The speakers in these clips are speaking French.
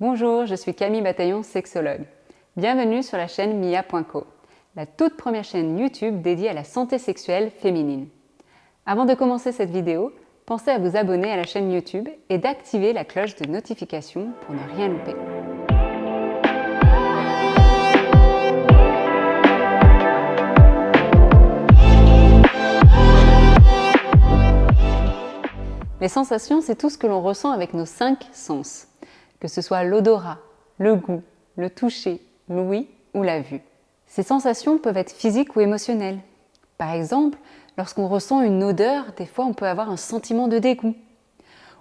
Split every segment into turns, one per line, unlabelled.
Bonjour, je suis Camille Bataillon, sexologue. Bienvenue sur la chaîne Mia.co, la toute première chaîne YouTube dédiée à la santé sexuelle féminine. Avant de commencer cette vidéo, pensez à vous abonner à la chaîne YouTube et d'activer la cloche de notification pour ne rien louper. Les sensations, c'est tout ce que l'on ressent avec nos 5 sens, que ce soit l'odorat, le goût, le toucher, l'ouïe ou la vue. Ces sensations peuvent être physiques ou émotionnelles. Par exemple, lorsqu'on ressent une odeur, des fois on peut avoir un sentiment de dégoût.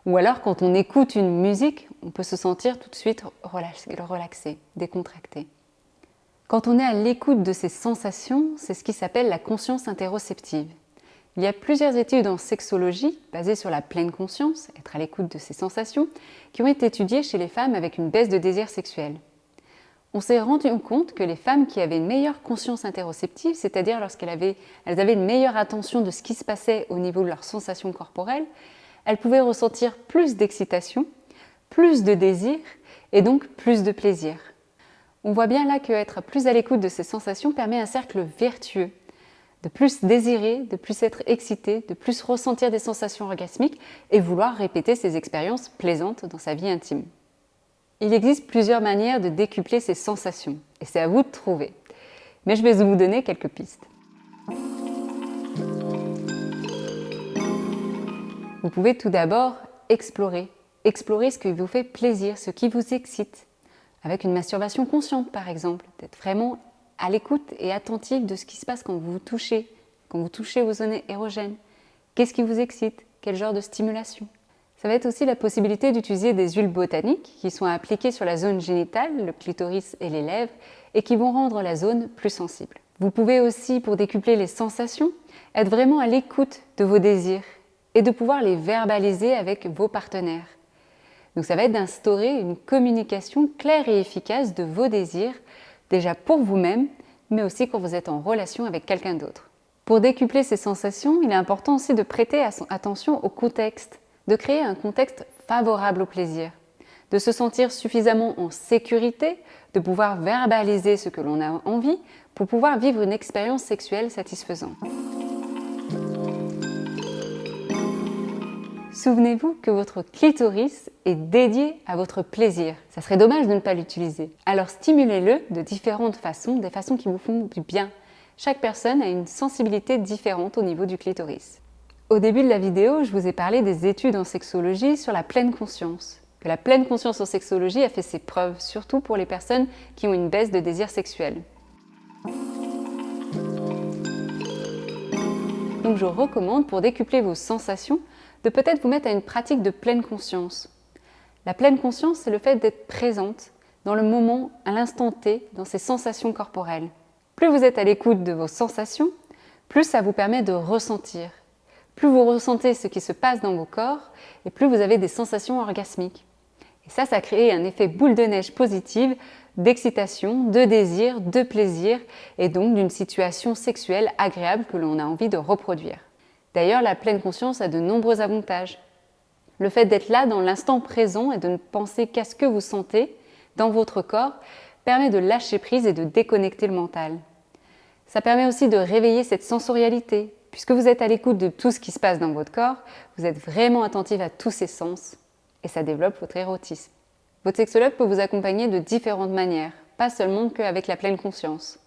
Ou alors quand on écoute une musique, on peut se sentir tout de suite relaxé, décontracté. Quand on est à l'écoute de ces sensations, c'est ce qui s'appelle la conscience interoceptive. Il y a plusieurs études en sexologie basées sur la pleine conscience, être à l'écoute de ces sensations, qui ont été étudiées chez les femmes avec une baisse de désir sexuel. On s'est rendu compte que les femmes qui avaient une meilleure conscience interoceptive, c'est-à-dire lorsqu'elles avaient une meilleure attention de ce qui se passait au niveau de leurs sensations corporelles, elles pouvaient ressentir plus d'excitation, plus de désir et donc plus de plaisir. On voit bien là qu'être plus à l'écoute de ces sensations permet un cercle vertueux, de plus désirer, de plus être excité, de plus ressentir des sensations orgasmiques et vouloir répéter ces expériences plaisantes dans sa vie intime. Il existe plusieurs manières de décupler ces sensations et c'est à vous de trouver. Mais je vais vous donner quelques pistes. Vous pouvez tout d'abord explorer ce qui vous fait plaisir, ce qui vous excite, avec une masturbation consciente par exemple, d'être vraiment à l'écoute et attentive de ce qui se passe quand vous touchez vos zones érogènes. Qu'est-ce qui vous excite? Quel genre de stimulation? Ça va être aussi la possibilité d'utiliser des huiles botaniques qui sont appliquées sur la zone génitale, le clitoris et les lèvres, et qui vont rendre la zone plus sensible. Vous pouvez aussi, pour décupler les sensations, être vraiment à l'écoute de vos désirs et de pouvoir les verbaliser avec vos partenaires. Donc ça va être d'instaurer une communication claire et efficace de vos désirs, déjà pour vous-même, mais aussi quand vous êtes en relation avec quelqu'un d'autre. Pour décupler ces sensations, il est important aussi de prêter attention au contexte, de créer un contexte favorable au plaisir, de se sentir suffisamment en sécurité, de pouvoir verbaliser ce que l'on a envie pour pouvoir vivre une expérience sexuelle satisfaisante. Souvenez-vous que votre clitoris est dédié à votre plaisir. Ça serait dommage de ne pas l'utiliser. Alors stimulez-le de différentes façons, des façons qui vous font du bien. Chaque personne a une sensibilité différente au niveau du clitoris. Au début de la vidéo, je vous ai parlé des études en sexologie sur la pleine conscience. Que la pleine conscience en sexologie a fait ses preuves, surtout pour les personnes qui ont une baisse de désir sexuel. Donc je recommande, pour décupler vos sensations, de peut-être vous mettre à une pratique de pleine conscience. La pleine conscience, c'est le fait d'être présente dans le moment, à l'instant T, dans ses sensations corporelles. Plus vous êtes à l'écoute de vos sensations, plus ça vous permet de ressentir. Plus vous ressentez ce qui se passe dans vos corps, et plus vous avez des sensations orgasmiques. Et ça crée un effet boule de neige positive d'excitation, de désir, de plaisir, et donc d'une situation sexuelle agréable que l'on a envie de reproduire. D'ailleurs, la pleine conscience a de nombreux avantages. Le fait d'être là dans l'instant présent et de ne penser qu'à ce que vous sentez dans votre corps permet de lâcher prise et de déconnecter le mental. Ça permet aussi de réveiller cette sensorialité. Puisque vous êtes à l'écoute de tout ce qui se passe dans votre corps, vous êtes vraiment attentive à tous ces sens et ça développe votre érotisme. Votre sexologue peut vous accompagner de différentes manières, pas seulement qu'avec la pleine conscience.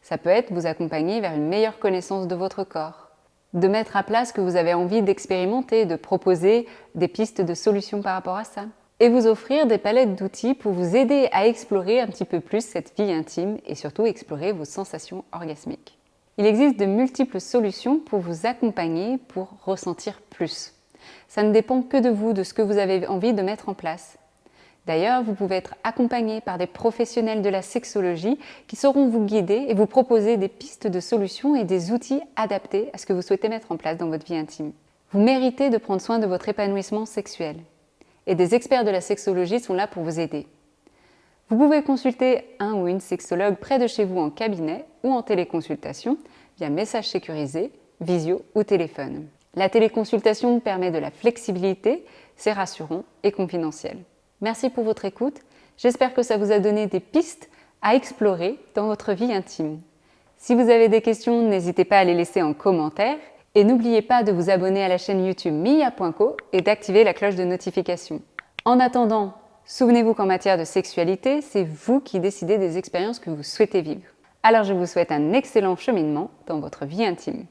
Ça peut être vous accompagner vers une meilleure connaissance de votre corps, de mettre à plat ce que vous avez envie d'expérimenter, de proposer des pistes de solutions par rapport à ça, et vous offrir des palettes d'outils pour vous aider à explorer un petit peu plus cette vie intime et surtout explorer vos sensations orgasmiques. Il existe de multiples solutions pour vous accompagner pour ressentir plus. Ça ne dépend que de vous, de ce que vous avez envie de mettre en place. D'ailleurs, vous pouvez être accompagné par des professionnels de la sexologie qui sauront vous guider et vous proposer des pistes de solutions et des outils adaptés à ce que vous souhaitez mettre en place dans votre vie intime. Vous méritez de prendre soin de votre épanouissement sexuel. Et des experts de la sexologie sont là pour vous aider. Vous pouvez consulter un ou une sexologue près de chez vous en cabinet ou en téléconsultation via message sécurisé, visio ou téléphone. La téléconsultation permet de la flexibilité, c'est rassurant et confidentiel. Merci pour votre écoute. J'espère que ça vous a donné des pistes à explorer dans votre vie intime. Si vous avez des questions, n'hésitez pas à les laisser en commentaire et n'oubliez pas de vous abonner à la chaîne YouTube Mia.co et d'activer la cloche de notification. En attendant, souvenez-vous qu'en matière de sexualité, c'est vous qui décidez des expériences que vous souhaitez vivre. Alors je vous souhaite un excellent cheminement dans votre vie intime.